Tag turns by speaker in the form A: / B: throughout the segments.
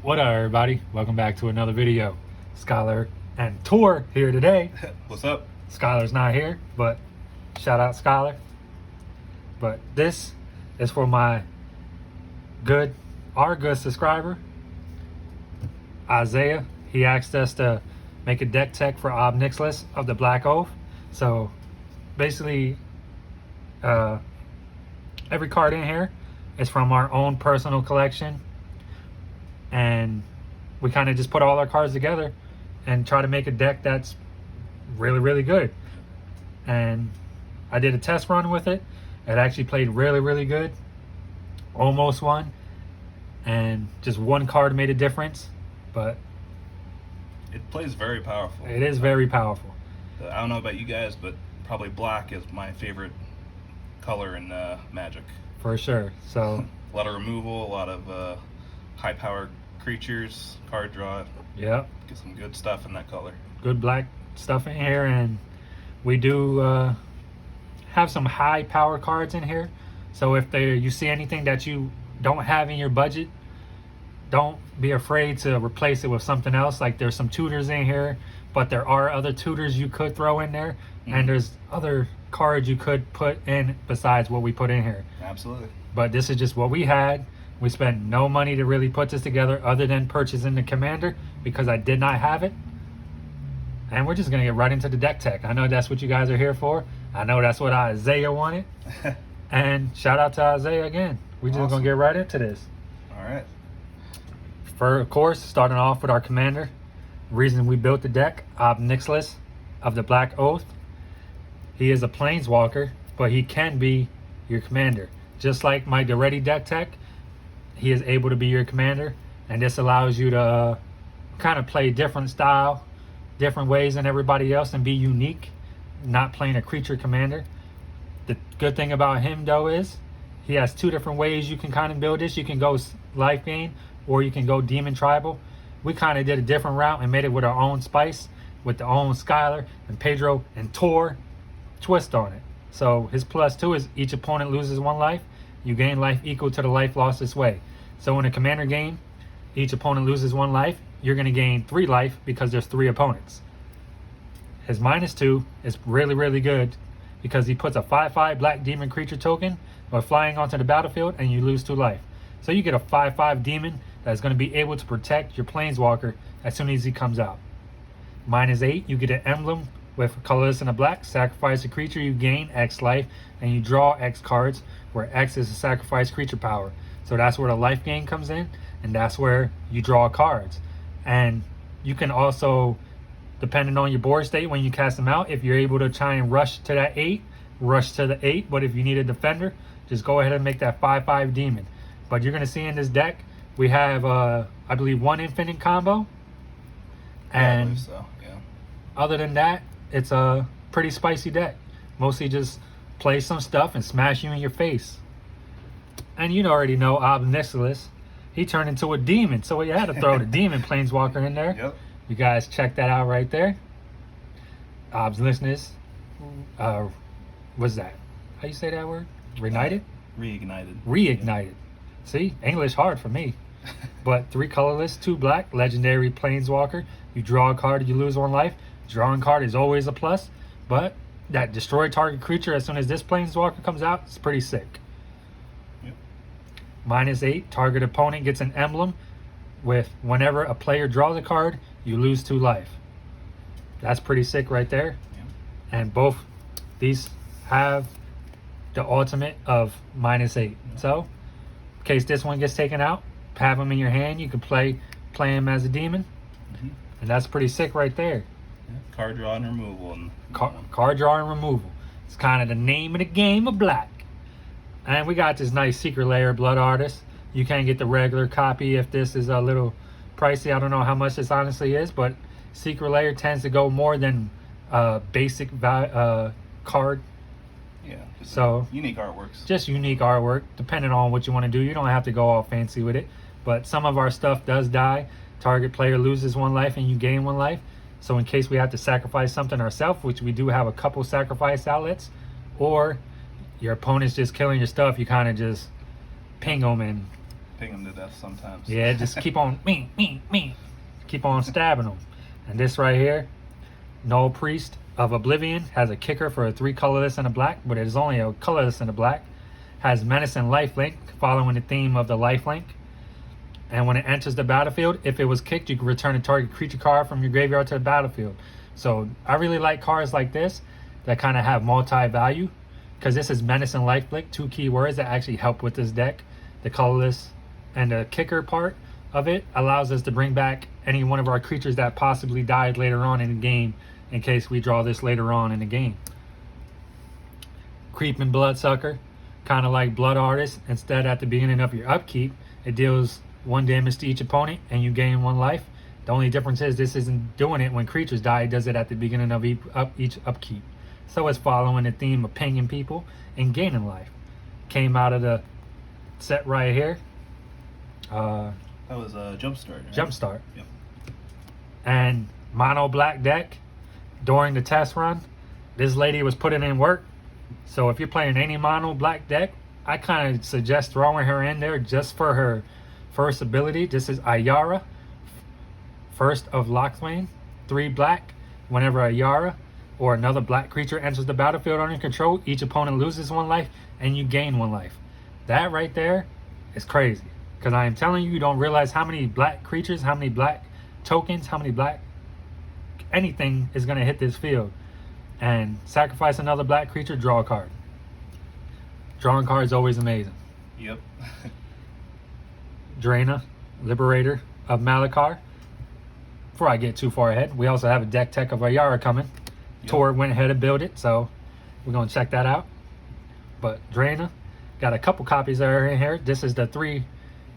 A: What up, everybody? Welcome back to another video. Skylar and Tor here today.
B: What's up?
A: Skylar's not here, but shout out Skylar. But this is for our good subscriber, Isaiah. He asked us to make a deck tech for Nixilis of the Black Oath. So basically, every card in here is from our own personal collection. And we kind of just put all our cards together and try to make a deck that's really, really good. And I did a test run with it. It actually played really, really good. Almost won. And just one card made a difference. But
B: it plays very powerful.
A: It is very powerful.
B: I don't know about you guys, but probably black is my favorite color in Magic.
A: For sure. So
B: a lot of removal, a lot of high power creatures, card draw.
A: Yeah,
B: get some good stuff in that color.
A: Good black stuff in here, and we do have some high power cards in here. So if you see anything that you don't have in your budget, don't be afraid to replace it with something else. Like there's some tutors in here, but there are other tutors you could throw in there, and there's other cards you could put in besides what we put in here.
B: Absolutely.
A: But this is just what we had. We spent no money to really put this together other than purchasing the commander because I did not have it. And we're just going to get right into the deck tech. I know that's what you guys are here for. I know that's what Isaiah wanted. And shout out to Isaiah again. We're just going to get right into this.
B: All right.
A: Of course, starting off with our commander. Reason we built the deck, Nixilis of the Black Oath. He is a planeswalker, but he can be your commander. Just like my Ready deck tech, he is able to be your commander, and this allows you to kind of play different style, different ways than everybody else, and be unique, not playing a creature commander. The good thing about him though is he has two different ways you can kind of build this. You can go life gain, or you can go demon tribal. We kind of did a different route and made it with our own spice, with the own Skylar and Pedro and Tor twist on it. So his +2 is each opponent loses 1 life. You gain life equal to the life lost this way. So in a commander game, each opponent loses 1 life. You're going to gain 3 life because there's 3 opponents. His -2 is really, really good because he puts a 5/5 black demon creature token or flying onto the battlefield and you lose 2 life. So you get a 5/5 demon that's going to be able to protect your planeswalker as soon as he comes out. -8, you get an emblem with colorless and a black. Sacrifice a creature, you gain X life, and you draw X cards, where X is a sacrifice creature power. So that's where the life gain comes in, and that's where you draw cards. And you can also, depending on your board state when you cast them out, if you're able to try and rush to that 8, rush to the 8. But if you need a defender, just go ahead and make that 5/5 demon. But you're going to see in this deck, we have, I believe, 1 infinite combo. And
B: I believe so, yeah.
A: Other than that, it's a pretty spicy deck. Mostly just play some stuff and smash you in your face. And you already know Nixilis. He turned into a demon, so we had to throw the demon planeswalker in there.
B: Yep.
A: You guys check that out right there. Nixilis. What's that? How you say that word? Reignited?
B: Reignited.
A: Reignited. See? English hard for me. But 3 colorless, 2 black, legendary planeswalker. You draw a card, you lose 1 life. Drawing card is always a plus. But that destroy target creature as soon as this planeswalker comes out, it's pretty sick.
B: Yep.
A: -8, target opponent gets an emblem with whenever a player draws a card, you lose 2 life. That's pretty sick right there.
B: Yep.
A: And both these have the ultimate of -8. So in case this one gets taken out, have them in your hand. You can play him as a demon. And that's pretty sick right there.
B: Yeah. Card draw and removal. And
A: card draw and removal. It's kind of the name of the game of black. And we got this nice secret layer blood artist. You can't get the regular copy if this is a little pricey. I don't know how much this honestly is, but secret layer tends to go more than basic card.
B: Yeah.
A: So
B: unique artworks.
A: Just unique artwork, depending on what you want to do. You don't have to go all fancy with it. But some of our stuff does die. Target player loses 1 life and you gain 1 life. So in case we have to sacrifice something ourselves, which we do have a couple sacrifice outlets, or your opponent's just killing your stuff, you kind of just ping them and
B: ping them to death sometimes.
A: Yeah, just keep on me. Keep on stabbing them. And this right here, Null Priest of Oblivion, has a kicker for a 3 colorless and a black, but it is only a colorless and a black. Has Menace and Lifelink, following the theme of the Lifelink. And when it enters the battlefield, if it was kicked, you can return a target creature card from your graveyard to the battlefield. So I really like cards like this that kind of have multi-value, because this is Menace and Lifelink, 2 keywords that actually help with this deck. The colorless and the kicker part of it allows us to bring back any one of our creatures that possibly died later on in the game, in case we draw this later on in the game. Creeping Bloodsucker, kind of like Blood Artist. Instead, at the beginning of your upkeep, it deals 1 damage to each opponent and you gain 1 life. The only difference is this isn't doing it when creatures die, it does it at the beginning of each upkeep. So it's following the theme of pinging people and gaining life. Came out of the set right here.
B: That was a Jumpstart. Right?
A: Jumpstart.
B: Yep.
A: And mono black deck. During the test run, this lady was putting in work. So if you're playing any mono black deck, I kind of suggest throwing her in there just for her first ability. This is Ayara, first of Lochthwain, 3 black. Whenever Ayara or another black creature enters the battlefield under control, each opponent loses 1 life and you gain 1 life. That right there is crazy, because I am telling you, you don't realize how many black creatures, how many black tokens, how many black anything is going to hit this field. And sacrifice another black creature, draw a card. Drawing cards is always amazing.
B: Yep.
A: Draina, Liberator of Malakar. Before I get too far ahead, we also have a deck tech of Ayara coming.
B: Yep.
A: Tor went ahead and built it, so we're going to check that out. But Draina, got a couple copies that are in here. This is the 3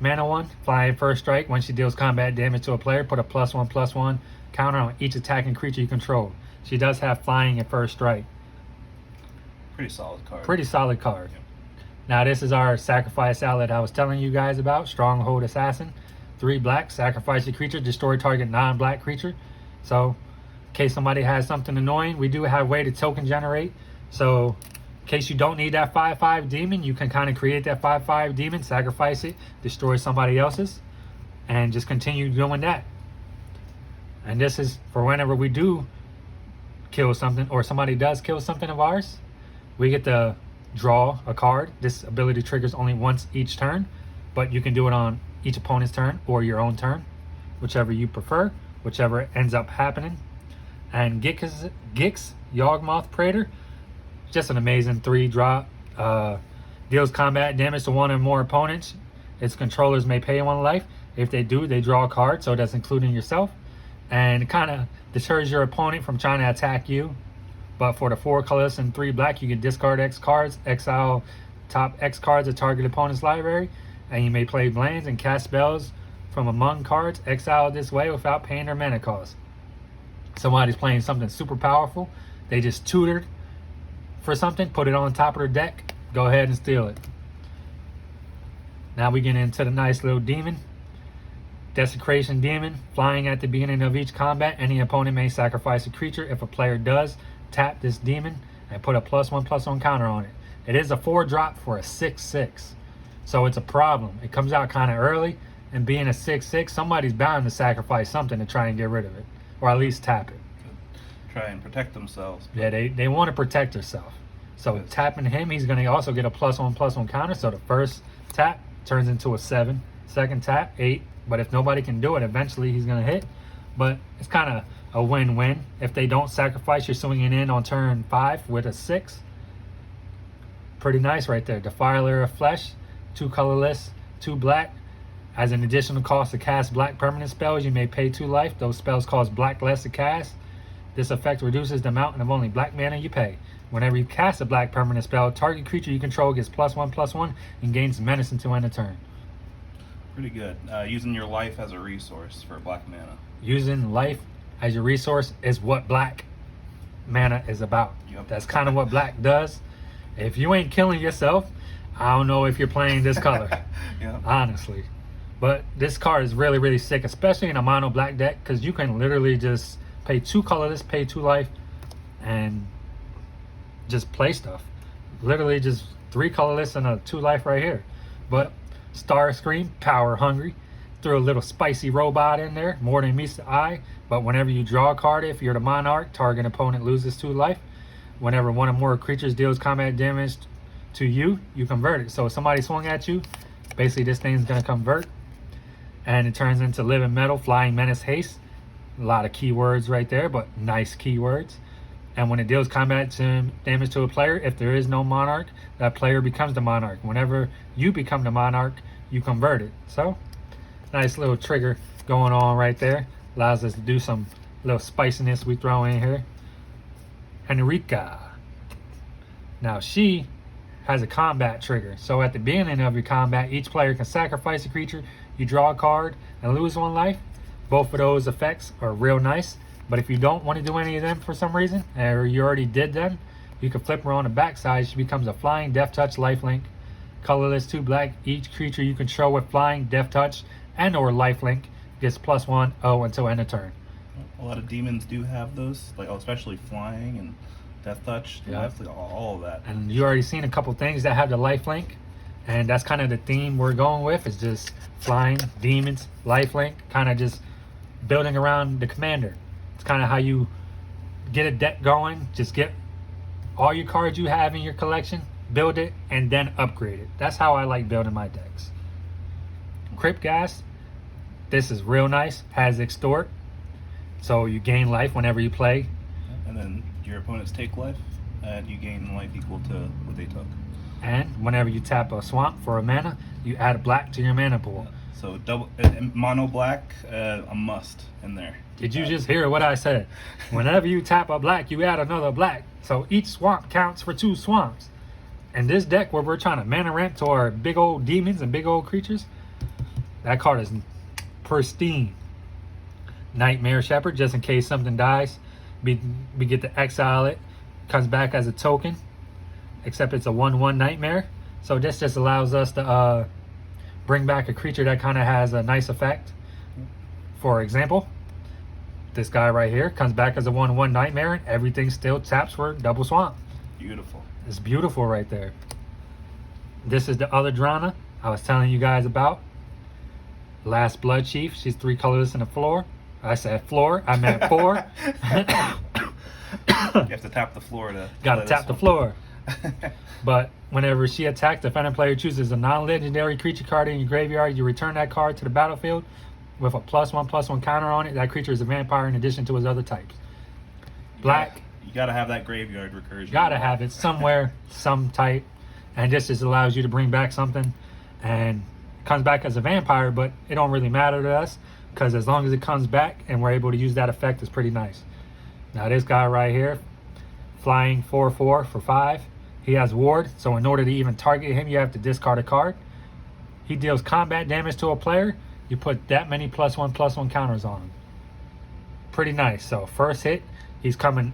A: mana one, flying first strike. When she deals combat damage to a player, put a +1/+1 counter on each attacking creature you control. She does have flying at first strike.
B: Pretty solid card.
A: Pretty solid card.
B: Yep.
A: Now this is our sacrifice outlet I was telling you guys about. Stronghold Assassin, 3 black, sacrifice a creature, destroy target non-black creature. So in case somebody has something annoying, we do have a way to token generate. So in case you don't need that 5/5 demon, you can kind of create that 5/5 demon, sacrifice it, destroy somebody else's, and just continue doing that. And this is for whenever we do kill something, or somebody does kill something of ours, we get to draw a card. This ability triggers only once each turn, but you can do it on each opponent's turn or your own turn, whichever you prefer, whichever ends up happening. And Gix Yawgmoth Praetor, just an amazing 3-drop. Deals combat damage to 1 or more opponents. Its controllers may pay 1 life. If they do, they draw a card, so that's including yourself. And it kind of deters your opponent from trying to attack you. But for the 4 colors and 3 black, you can discard X cards, exile top X cards of target opponent's library, and you may play lands and cast spells from among cards exiled this way without paying their mana cost. Somebody's playing something super powerful, they just tutored for something, put it on top of their deck, go ahead and steal it. Now we get into the nice little demon. Desecration Demon, flying at the beginning of each combat. Any opponent may sacrifice a creature. If a player does, tap this demon and put a +1/+1 counter on it. It is a 4-drop for a 6/6. So it's a problem. It comes out kind of early, and being a 6/6, somebody's bound to sacrifice something to try and get rid of it. Or at least tap it.
B: Try and protect themselves.
A: Yeah, they want to protect herself. So
B: Yes.
A: tapping him, he's going to also get a +1/+1 counter. So the first tap turns into a 7. Second tap, 8. But if nobody can do it, eventually he's going to hit. But it's kind of a win-win. If they don't sacrifice, you're swinging in on turn 5 with a 6. Pretty nice right there. Defiler of Flesh, 2 colorless, 2 black. As an additional cost to cast black permanent spells, you may pay 2 life. Those spells cost black less to cast. This effect reduces the amount of only black mana you pay. Whenever you cast a black permanent spell, target creature you control gets +1/+1 and gains menace until end of turn.
B: Pretty good. Using your life as a resource for black mana.
A: Using life as your resource is what black mana is about.
B: Yep.
A: That's kind of what black does. If you ain't killing yourself, I don't know if you're playing this color.
B: Yeah.
A: Honestly. But this card is really, really sick, especially in a mono black deck, because you can literally just pay 2 colorless, pay 2 life, and just play stuff. Literally just 3 colorless and a 2 life right here. But Starscream, power hungry. Threw a little spicy robot in there, more than meets the eye. But whenever you draw a card, if you're the Monarch, target opponent loses 2 life. Whenever one or more creatures deals combat damage to you, you convert it. So if somebody swung at you, basically this thing's gonna convert. And it turns into living metal, flying menace, haste. A lot of keywords right there, but nice keywords. And when it deals combat damage to a player, if there is no Monarch, that player becomes the Monarch. Whenever you become the Monarch, you convert it. So, nice little trigger going on right there. Allows us to do some little spiciness we throw in here. Henrika. Now she has a combat trigger. So at the beginning of your combat, each player can sacrifice a creature, you draw a card, and lose 1 life. Both of those effects are real nice. But if you don't want to do any of them for some reason, or you already did them, you can flip her on the backside. She becomes a flying, death touch, lifelink. Colorless, 2 black. Each creature you control with flying, death touch, and or lifelink gets +1/0 until end of turn.
B: A lot of demons do have those, like especially flying and death touch.
A: Yeah.
B: All of that.
A: And you already seen a couple things that have the lifelink, and that's kind of the theme we're going with. Is just flying, demons, lifelink, kind of just building around the commander. It's kind of how you get a deck going. Just get all your cards you have in your collection, build it, and then upgrade it. That's how I like building my decks. Crypt Gas, this is real nice. Has extort, so you gain life whenever you play.
B: And then your opponents take life, and you gain life equal to what they took.
A: And whenever you tap a swamp for a mana, you add a black to your mana pool.
B: So double mono black, a must in there.
A: Did you just hear what I said? Whenever you tap a black, you add another black. So each swamp counts for 2 swamps. And this deck where we're trying to mana ramp to our big old demons and big old creatures, that card is pristine. Nightmare Shepherd, just in case something dies. We get to exile it. Comes back as a token. Except it's a 1/1 Nightmare. So this just allows us to bring back a creature that kind of has a nice effect. For example, this guy right here comes back as a 1/1 Nightmare, and everything still taps for double swamp.
B: Beautiful.
A: It's beautiful right there. This is the other Drana I was telling you guys about. Last Blood Chief. She's 3 colorless in the floor. I said floor. I meant 4.
B: You have to tap the floor to.
A: Gotta tap the floor. But whenever she attacks, the defending player chooses a non-legendary creature card in your graveyard. You return that card to the battlefield with a +1/+1 counter on it. That creature is a vampire in addition to his other types. Black.
B: You gotta have that graveyard recursion.
A: Gotta have it somewhere, some type. And this just allows you to bring back something. And comes back as a vampire, but it don't really matter to us. Because as long as it comes back and we're able to use that effect, it's pretty nice. Now this guy right here, flying 4/4 for 5. He has ward, so in order to even target him, you have to discard a card. He deals combat damage to a player. You put that many +1/+1 counters on him. Pretty nice. So first hit, he's gonna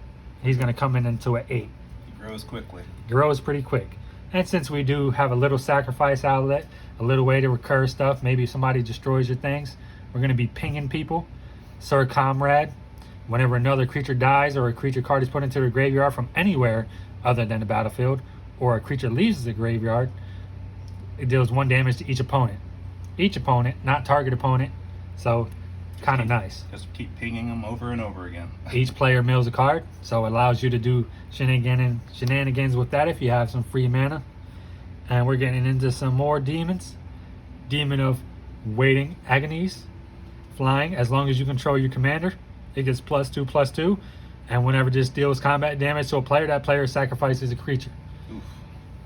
A: come in into an 8.
B: He grows quickly.
A: Grows pretty quick. And since we do have a little sacrifice outlet, a little way to recur stuff, maybe somebody destroys your things, we're gonna be pinging people. Sir Comrade, whenever another creature dies or a creature card is put into the graveyard from anywhere other than the battlefield, or a creature leaves the graveyard, it deals 1 damage to each opponent. Each opponent, not target opponent. So, kind of nice.
B: Just keep pinging them over and over again.
A: Each player mills a card, so it allows you to do shenanigans with that if you have some free mana. And we're getting into some more demons. Demon of Waiting Agonies. Flying, as long as you control your commander, it gets +2/+2. And whenever this deals combat damage to a player, that player sacrifices a creature.
B: Oof.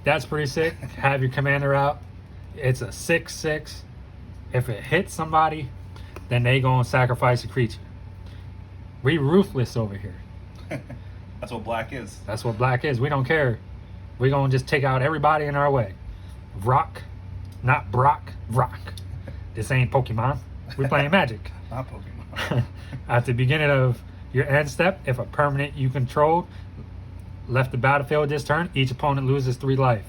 A: That's pretty sick. Have your commander out. It's a 6/6. If it hits somebody, then they gonna sacrifice a creature. We ruthless over here.
B: That's what black is.
A: That's what black is. We don't care. We gonna just take out everybody in our way. Rock, not Brock, Rock. This ain't Pokemon. We playing Magic.
B: Not Pokemon.
A: At the beginning of your end step, if a permanent you controlled left the battlefield this turn, each opponent loses 3 life.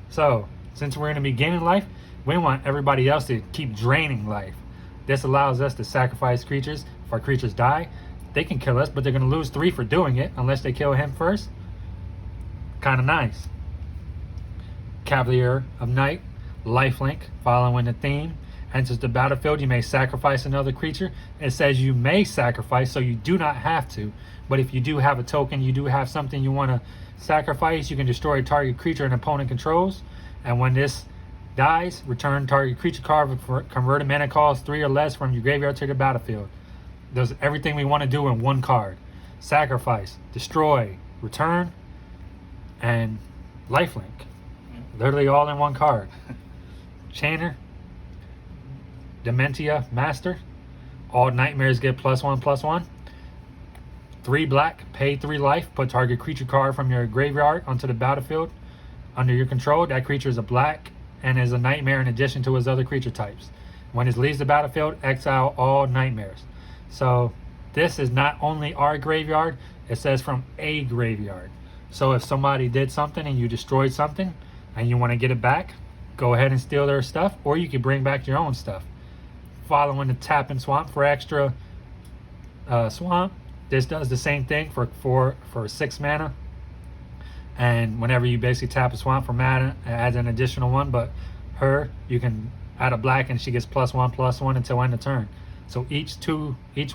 A: So, since we're going to be gaining life, we want everybody else to keep draining life. This allows us to sacrifice creatures. If our creatures die, they can kill us, but they're going to lose 3 for doing it, unless they kill him first. Kind of nice. Cavalier of Night. lifelink, following the theme. Enters the battlefield, you may sacrifice another creature. It says you may sacrifice, so you do not have to. But if you do have a token, you do have something you want to sacrifice, you can destroy a target creature an opponent controls. And when this dies, return target creature card for converted mana cost 3 or less from your graveyard to the battlefield. Does everything we want to do in one card. Sacrifice, destroy, return, and lifelink. Literally all in one card. Chainer, Dementia Master. All nightmares get +1/+1. 3 black, pay 3 life. Put target creature card from your graveyard onto the battlefield under your control. That creature is a black and is a nightmare in addition to his other creature types. When it leaves the battlefield, exile all nightmares. So this is not only our graveyard, it says from a graveyard. So if somebody did something and you destroyed something and you want to get it back, go ahead and steal their stuff, or you can bring back your own stuff. Following the tap and swamp for extra swamp. This does the same thing for 6 mana. And whenever you basically tap a swamp for mana, it adds an additional 1. But her, you can add a black and she gets +1/+1 until end of turn. So each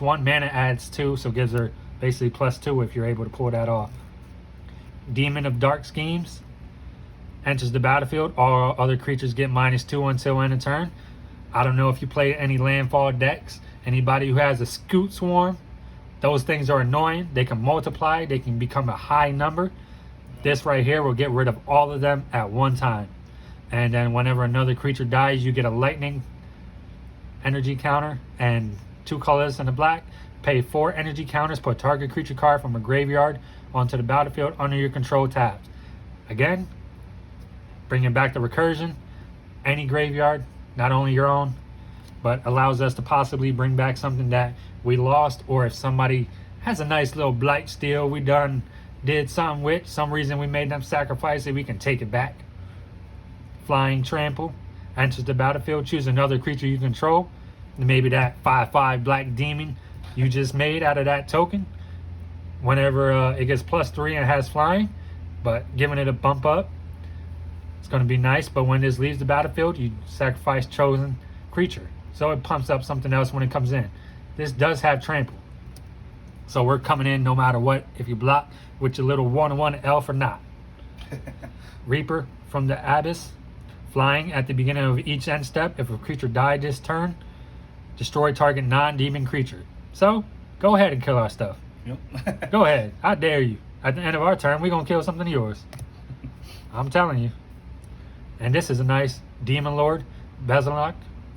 A: 1 mana adds 2, so gives her basically +2 if you're able to pull that off. Demon of Dark Schemes enters the battlefield. All other creatures get -2 until end of turn. I don't know if you play any landfall decks. Anybody who has a Scoot Swarm, those things are annoying. They can multiply. They can become a high number. This right here will get rid of all of them at one time. And then whenever another creature dies, you get a lightning energy counter and 2 colors in the black. Pay 4 energy counters. Put target creature card from a graveyard onto the battlefield under your control tabs. Again, bringing back the recursion. Any graveyard, not only your own, but allows us to possibly bring back something that we lost, or if somebody has a nice little blight steal we did something with, some reason we made them sacrifice it, we can take it back. Flying Trample enters the battlefield. Choose another creature you control. Maybe that 5/5 black demon you just made out of that token. Whenever it gets +3 and has flying, but giving it a bump up, it's going to be nice. But when this leaves the battlefield, you sacrifice chosen creature, so it pumps up something else when it comes in. This does have trample, so we're coming in no matter what, if you block with your little 1/1 elf or not. Reaper from the Abyss, flying at the beginning of each end step. If a creature died this turn, destroy target non-demon creature. So go ahead and kill our stuff.
B: Yep.
A: Go ahead, I dare you. At the end of our turn, we're gonna kill something of yours. I'm telling you. And this is a nice Demon Lord, Bezalok,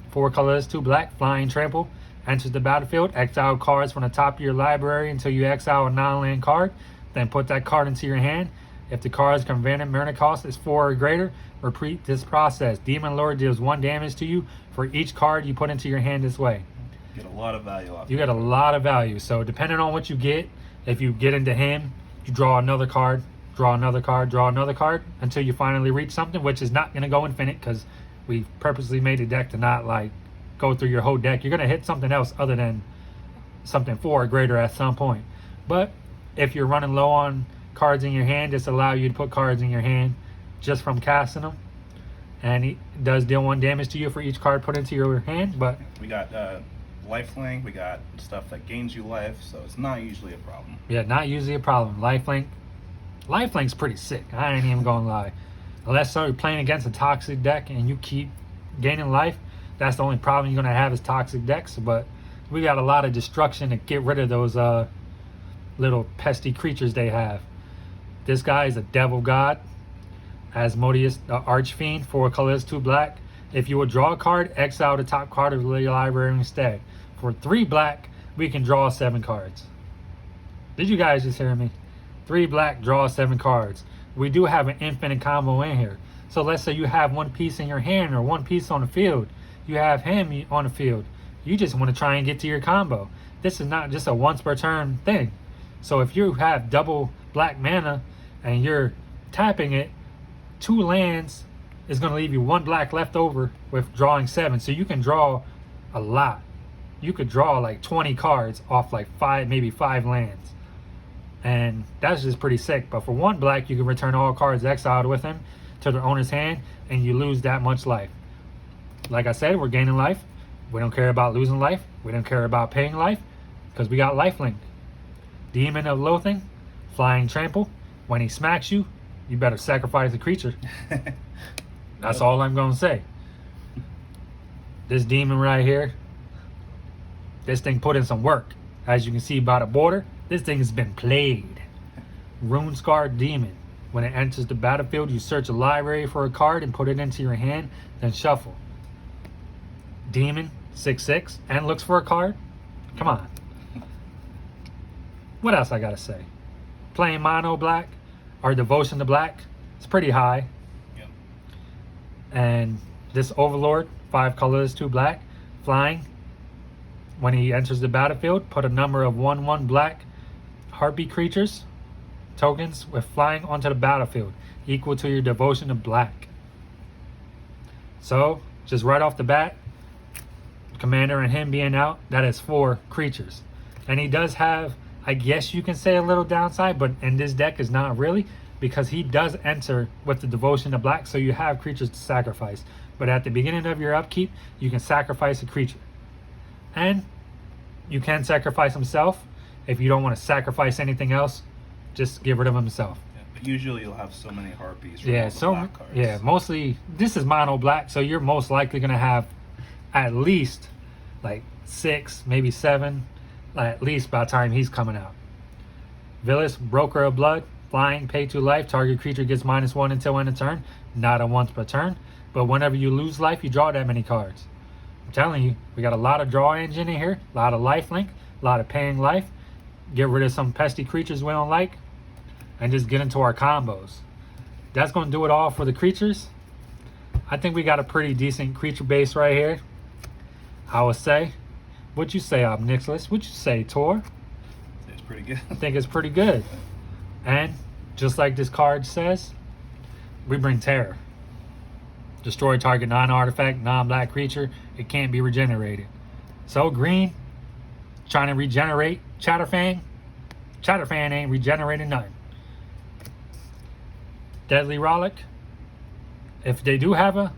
A: 4 colors, 2 black, flying trample. Enters the battlefield, exile cards from the top of your library until you exile a non-land card. Then put that card into your hand. If the card's converted mana cost is 4 or greater, repeat this process. Demon Lord deals 1 damage to you for each card you put into your hand this way.
B: Get a lot of value off.
A: You get a lot of value. So depending on what you get, if you get into him, you draw another card, draw another card, draw another card until you finally reach something, which is not going to go infinite because we purposely made the deck to not like go through your whole deck. You're going to hit something else other than something 4 or greater at some point. But if you're running low on cards in your hand, this allows you to put cards in your hand just from casting them. And it does deal 1 damage to you for each card put into your hand. But
B: we got lifelink, we got stuff that gains you life, so it's not usually a problem.
A: yeah, not usually a problem. Lifelink's pretty sick. I ain't even gonna lie. Unless you're playing against a toxic deck and you keep gaining life, that's the only problem you're gonna have is toxic decks. But we got a lot of destruction to get rid of those little pesty creatures they have. This guy is a devil god. Asmodeus, Archfiend, 4 colors, 2 black. If you would draw a card, exile the top card of your library instead. For 3 black, we can draw 7 cards. Did you guys just hear me? 3 black, draw 7 cards. We do have an infinite combo in here. So let's say you have 1 piece in your hand or 1 piece on the field. You have him on the field. You just want to try and get to your combo. This is not just a once per turn thing. So if you have double black mana and you're tapping it, 2 lands is going to leave you 1 black left over with drawing 7. So you can draw a lot. You could draw like 20 cards off like 5, maybe 5 lands. And that's just pretty sick. But for 1 black, you can return all cards exiled with him to their owner's hand and you lose that much life. like I said, we're gaining life. We don't care about losing life. We don't care about paying life because we got lifelink. Demon of Loathing, Flying Trample. When he smacks you, you better sacrifice the creature. That's all I'm going to say. This demon right here, this thing put in some work. As you can see by the border, this thing has been played. Rune Scarred Demon. When it enters the battlefield, you search a library for a card and put it into your hand, then shuffle. Demon, 6/6, and looks for a card? Come on. What else I gotta say? Playing mono black, our devotion to black, it's pretty high.
B: Yep.
A: And this Overlord, 5 colors, 2 black, flying. When he enters the battlefield, put a number of 1/1 black heartbeat creatures, tokens with flying onto the battlefield, equal to your devotion to black. So, just right off the bat, Commander and him being out, that is 4 creatures. And he does have, I guess you can say, a little downside, but in this deck is not really, because he does enter with the devotion to black, so you have creatures to sacrifice. But at the beginning of your upkeep, you can sacrifice a creature. And you can sacrifice himself. If you don't want to sacrifice anything else, just get rid of himself.
B: Yeah, but usually you'll have so many harpies. From
A: Yeah,
B: all the
A: so
B: black cards.
A: yeah, mostly this is mono black, so you're most likely gonna have at least like 6, maybe 7, at least by the time he's coming out. Villas, Broker of Blood, flying, pay 2 life. Target creature gets -1 until end of turn. Not a once per turn, but whenever you lose life, you draw that many cards. I'm telling you, we got a lot of draw engine in here, a lot of life link, a lot of paying life. Get rid of some pesky creatures we don't like, and just get into our combos. That's going to do it all for the creatures. I think we got a pretty decent creature base right here. I would say. What'd you say, Nixilis? What'd you say, Tor?
B: It's pretty good.
A: I think it's pretty good. And just like this card says, we bring terror. Destroy target non-artifact, non-black creature. It can't be regenerated. So green, trying to regenerate Chatterfang. Chatterfang ain't regenerating nothing. Deadly Rollick. If they do have a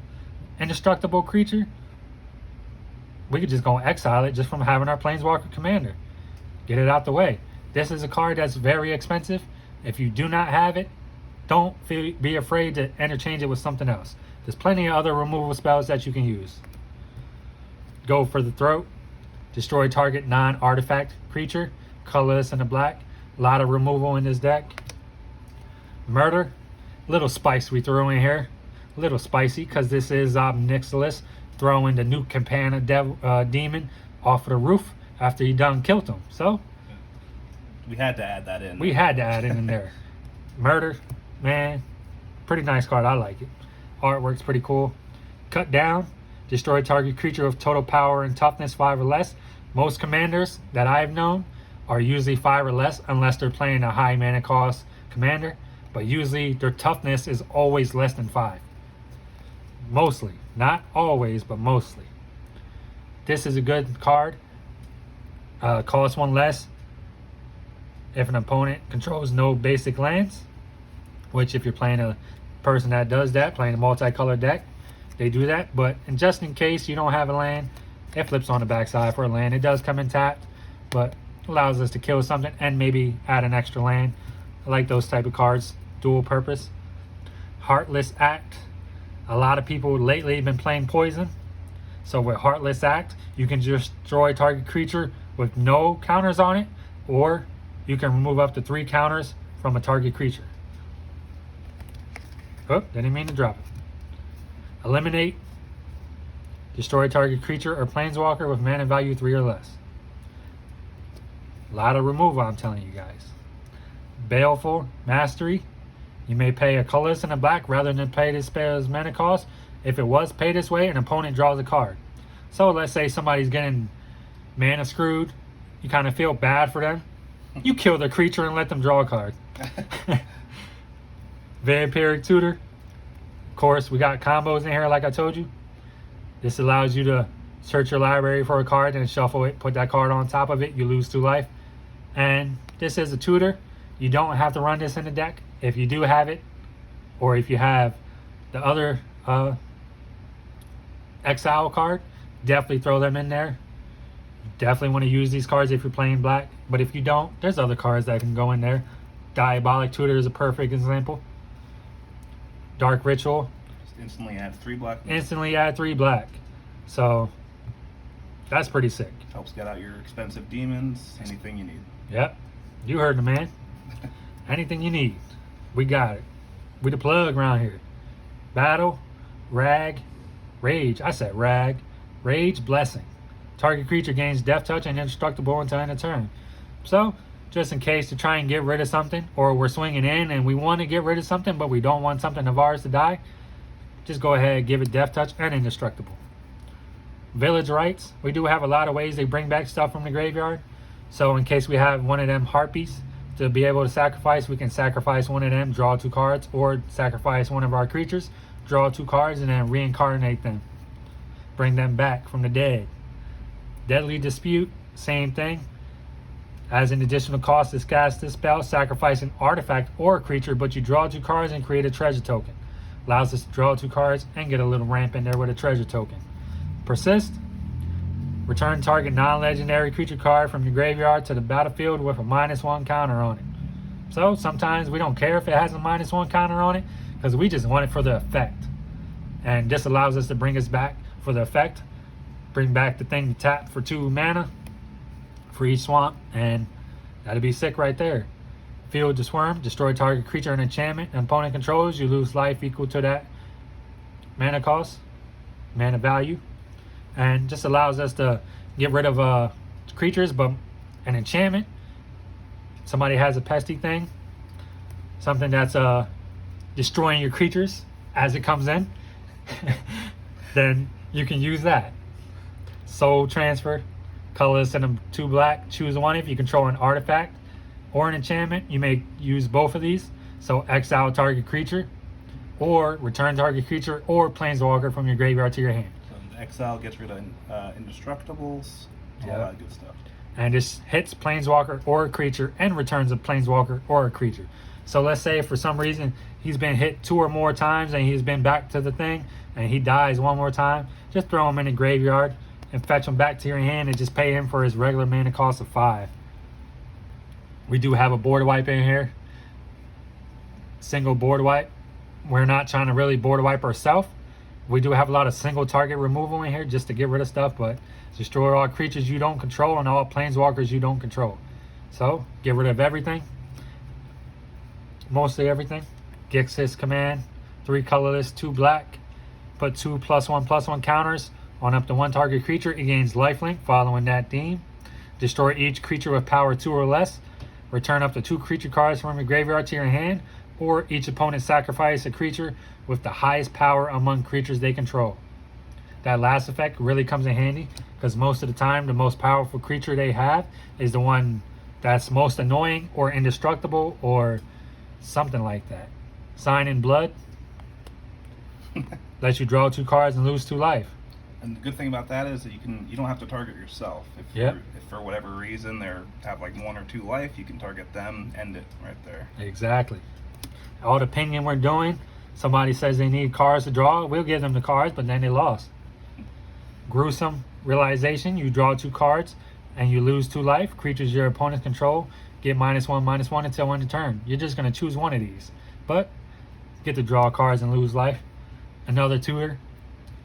A: indestructible creature, we could just go and exile it just from having our Planeswalker commander. Get it out the way. This is a card that's very expensive. If you do not have it, don't be afraid to interchange it with something else. There's plenty of other removal spells that you can use. Go for the throat. Destroy target non-artifact creature. Colorless and a black. A lot of removal in this deck. Murder. Little spice we throw in here. A little spicy because this is Nixilis throwing the Nuke Campana demon off of the roof after he done killed him. So
B: we had to add that in.
A: We had to add it in there. Murder, man, pretty nice card. I like it. Artwork's pretty cool. Cut down. Destroy target creature with total power and toughness 5 or less. Most commanders that I've known are usually 5 or less unless they're playing a high mana cost commander. But usually their toughness is always less than 5. Mostly. Not always, but mostly. This is a good card. Costs 1 less if an opponent controls no basic lands. Which if you're playing a person that does that, playing a multicolored deck, they do that. But just in case you don't have a land, it flips on the backside for a land. It does come in tapped, but allows us to kill something and maybe add an extra land. I like those type of cards. Dual purpose. Heartless Act. A lot of people lately have been playing poison. So with Heartless Act, you can just destroy target creature with no counters on it, or you can remove up to 3 counters from a target creature. Oh, didn't mean to drop it. Eliminate. Destroy target creature or planeswalker with mana value 3 or less. A lot of removal, I'm telling you guys. Baleful Mastery. You may pay a colorless and a black rather than pay this spell's mana cost. If it was paid this way, an opponent draws a card. So let's say somebody's getting mana screwed. You kind of feel bad for them. You kill the creature and let them draw a card. Vampiric Tutor. Of course, we got combos in here like I told you. This allows you to search your library for a card and shuffle it. Put that card on top of it. You lose 2 life. And this is a tutor. You don't have to run this in the deck. If you do have it, or if you have the other exile card, definitely throw them in there. Definitely want to use these cards if you're playing black, but if you don't, there's other cards that can go in there. Diabolic Tutor is a perfect example. Dark Ritual.
B: Just instantly add 3 black.
A: Instantly add 3 black. So that's pretty sick.
B: Helps get out your expensive demons. Anything you need.
A: Yep. You heard the man. Anything you need, we got it. We the plug around here. Battle, Rag, Rage. I said Rag. Rage, Blessing. Target creature gains Death Touch and indestructible until end of turn. So, just in case to try and get rid of something, or we're swinging in and we want to get rid of something, but we don't want something of ours to die, just go ahead and give it Death Touch and indestructible. Village Rites. We do have a lot of ways they bring back stuff from the graveyard. So in case we have one of them harpies to be able to sacrifice, we can sacrifice one of them, draw 2 cards, or sacrifice one of our creatures, draw 2 cards, and then reincarnate them. Bring them back from the dead. Deadly Dispute, same thing. As an additional cost to cast this spell, sacrifice an artifact or a creature, but you draw 2 cards and create a treasure token. Allows us to draw 2 cards and get a little ramp in there with a treasure token. Persist. Return target non-legendary creature card from your graveyard to the battlefield with a -1 counter on it. So sometimes we don't care if it has a -1 counter on it, because we just want it for the effect. And this allows us to bring us back for the effect. Bring back the thing to tap for 2 mana for each swamp, and that'd be sick right there. Field to Swarm. Destroy target creature and enchantment and opponent controls. You lose life equal to that mana cost, mana value. And just allows us to get rid of creatures, but an enchantment, somebody has a pesty thing, something that's destroying your creatures as it comes in, then you can use that. Soul Transfer, colorless and 2 black, choose one. If you control an artifact or an enchantment, you may use both of these. So exile target creature, or return target creature or planeswalker from your graveyard to your hand.
B: Exile gets rid of indestructibles, all that good stuff.
A: And this hits planeswalker or a creature and returns a planeswalker or a creature. So let's say for some reason he's been hit 2 or more times and he's been back to the thing and he dies 1 more time, just throw him in the graveyard and fetch him back to your hand and just pay him for his regular mana cost of 5. We do have a board wipe in here. Single board wipe. We're not trying to really board wipe ourselves. We do have a lot of single target removal in here just to get rid of stuff, but destroy all creatures you don't control and all planeswalkers you don't control. So, get rid of everything. Mostly everything. Gixis command, 3 colorless, 2 black. Put 2 +1/+1 counters on up to 1 target creature. It gains lifelink following that theme. Destroy each creature with power 2 or less. Return up to 2 creature cards from your graveyard to your hand, or each opponent sacrifice a creature with the highest power among creatures they control. That last effect really comes in handy because most of the time the most powerful creature they have is the one that's most annoying or indestructible or something like that. Sign in Blood lets you draw 2 cards and lose 2 life.
B: And the good thing about that is that you don't have to target yourself. If for whatever reason they have like 1 or 2 life, you can target them, end it right there.
A: Exactly. All the pinging we're doing, somebody says they need cards to draw, we'll give them the cards, but then they lost. Gruesome Realization, you draw 2 cards and you lose 2 life. Creatures your opponents control get -1/-1 until end of turn. You're just going to choose one of these, but get to draw cards and lose life. Another Tutor,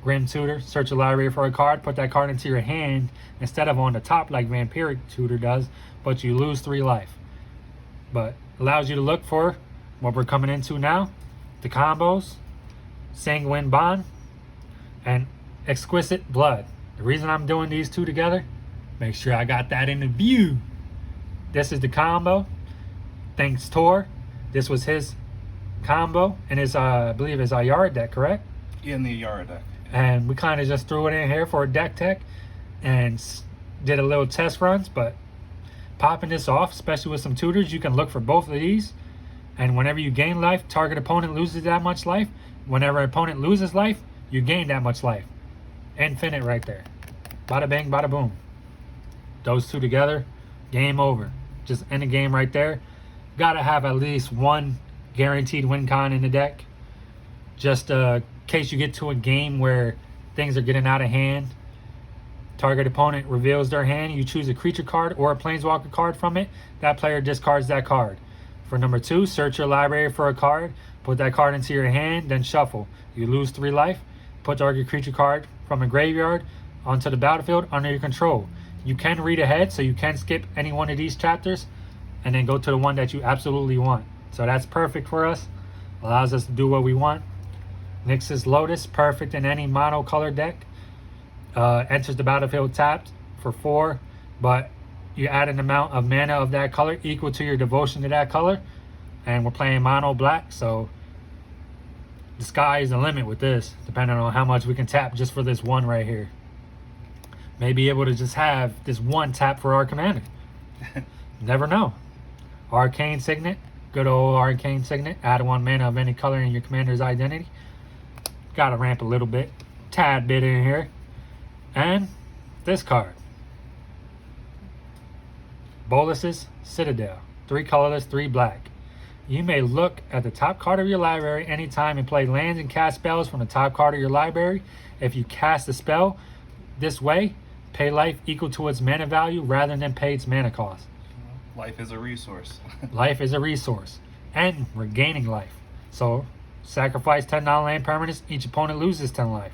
A: Grim Tutor, search a library for a card, put that card into your hand instead of on the top like Vampiric Tutor does, but you lose 3 life. But allows you to look for what we're coming into now, the combos, Sanguine Bond, and Exquisite Blood. The reason I'm doing these 2 together, make sure I got that in the view. This is the combo. Thanks Tor. This was his combo, and his I believe his Ayara deck, correct?
B: Yeah, in the Ayara deck.
A: And we kind of just threw it in here for a deck tech and did a little test runs, but popping this off, especially with some tutors, you can look for both of these. And whenever you gain life, target opponent loses that much life. Whenever opponent loses life, you gain that much life. Infinite right there. Bada bang, bada boom. Those 2 together, game over. Just end the game right there. Gotta have at least 1 guaranteed win con in the deck. Just in case you get to a game where things are getting out of hand. Target opponent reveals their hand. You choose a creature card or a planeswalker card from it. That player discards that card. For number 2, search your library for a card. Put that card into your hand, then shuffle. You lose 3 life. Put target creature card from a graveyard onto the battlefield under your control. You can read ahead, so you can skip any one of these chapters and then go to the one that you absolutely want. So that's perfect for us. Allows us to do what we want. Nix's Lotus, perfect in any mono color deck. Enters the battlefield tapped for 4, but you add an amount of mana of that color equal to your devotion to that color. And we're playing mono black, so the sky is the limit with this, depending on how much we can tap just for this one right here. May be able to just have this one tap for our commander. Never know. Arcane Signet, good old Arcane Signet. Add 1 mana of any color in your commander's identity. Gotta ramp a little bit, tad bit in here. And this card. Bolus's Citadel. 3 colorless, 3 black. You may look at the top card of your library anytime and play lands and cast spells from the top card of your library. If you cast a spell this way, pay life equal to its mana value rather than pay its mana cost.
B: Life is a resource.
A: Life is a resource. And we're gaining life. So sacrifice 10 non-land permanents, each opponent loses 10 life.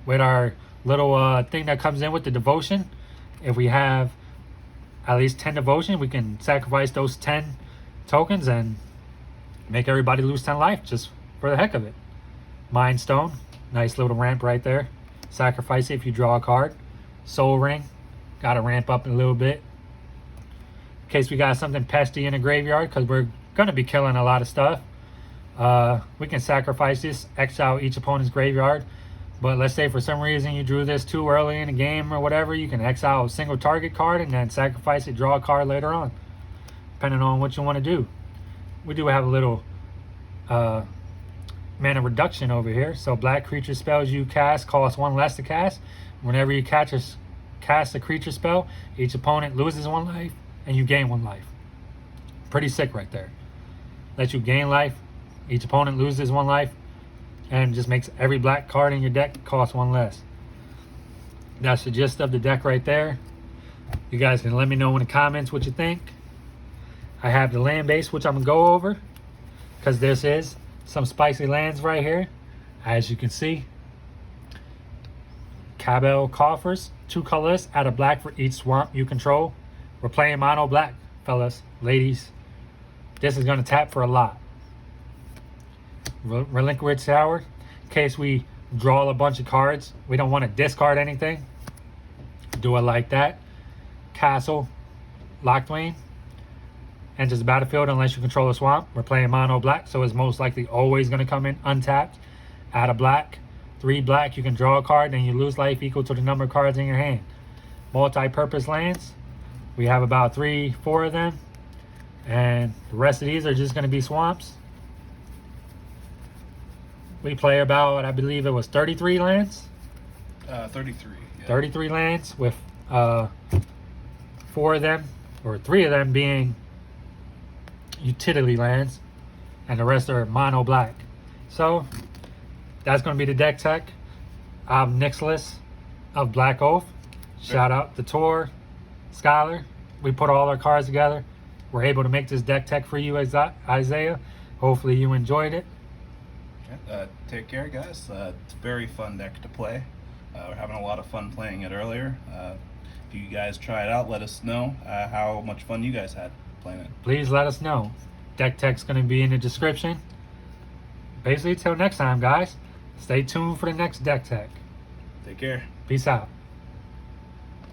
A: With our little thing that comes in with the devotion, if we have at least 10 devotion, we can sacrifice those 10 tokens and make everybody lose 10 life just for the heck of it. Mind Stone, nice little ramp right there. Sacrifice it if you draw a card. Soul Ring, gotta ramp up a little bit in case we got something pesty in the graveyard, because we're gonna be killing a lot of stuff. We can sacrifice this, exile each opponent's graveyard. But let's say for some reason you drew this too early in the game or whatever, you can exile a single target card and then sacrifice it, draw a card later on, depending on what you want to do. We do have a little mana reduction over here. So black creature spells you cast cost 1 less to cast. Whenever you cast a creature spell, each opponent loses 1 life and you gain 1 life. Pretty sick right there. Let you gain life, each opponent loses 1 life, and just makes every black card in your deck cost 1 less. That's the gist of the deck right there. You guys can let me know in the comments what you think. I have the land base, which I'm going to go over, because this is some spicy lands right here. As you can see, Cabell Coffers, 2 colorless, add a black for each swamp you control. We're playing mono black, fellas, ladies. This is going to tap for a lot. Relinquish Tower, in case we draw a bunch of cards, we don't want to discard anything, do it like that. Castle Locthwain, enters the battlefield unless you control a swamp. We're playing mono black, so it's most likely always going to come in untapped. Add a black, 3 black, you can draw a card, then you lose life equal to the number of cards in your hand. Multi-purpose lands, we have about 3-4 of them, and the rest of these are just going to be swamps. We play about, I believe it was 33 lands.
B: 33. Yeah.
A: 33 lands with 4 of them, or 3 of them being utility lands, and the rest are mono black. So that's going to be the deck tech. I'm Nixilis of Black Oath. Shout out to Tor, Skylar. We put all our cards together. We're able to make this deck tech for you, Isaiah. Hopefully you enjoyed it.
B: Take care, guys. It's a very fun deck to play. We're having a lot of fun playing it earlier. If you guys try it out, let us know how much fun you guys had playing it.
A: Please let us know. Deck tech's going to be in the description. Basically, till next time, guys. Stay tuned for the next deck tech.
B: Take care.
A: Peace out.